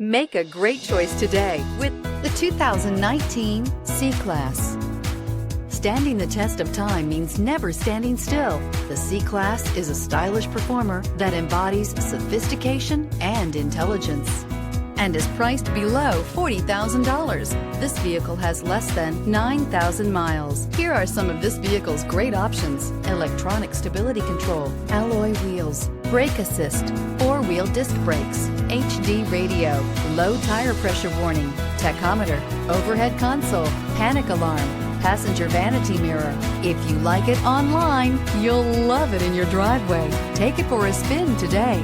Make a great choice today with the 2019 C-Class. Standing the test of time means never standing still. The C-Class is a stylish performer that embodies sophistication and intelligence and is priced below $40,000. This vehicle has less than 9,000 miles. Here are some of this vehicle's great options: electronic stability control, alloy wheels, brake assist, four-wheel disc brakes, HD radio, low tire pressure warning, tachometer, overhead console, panic alarm, passenger vanity mirror. If you like it online, you'll love it in your driveway. Take it for a spin today.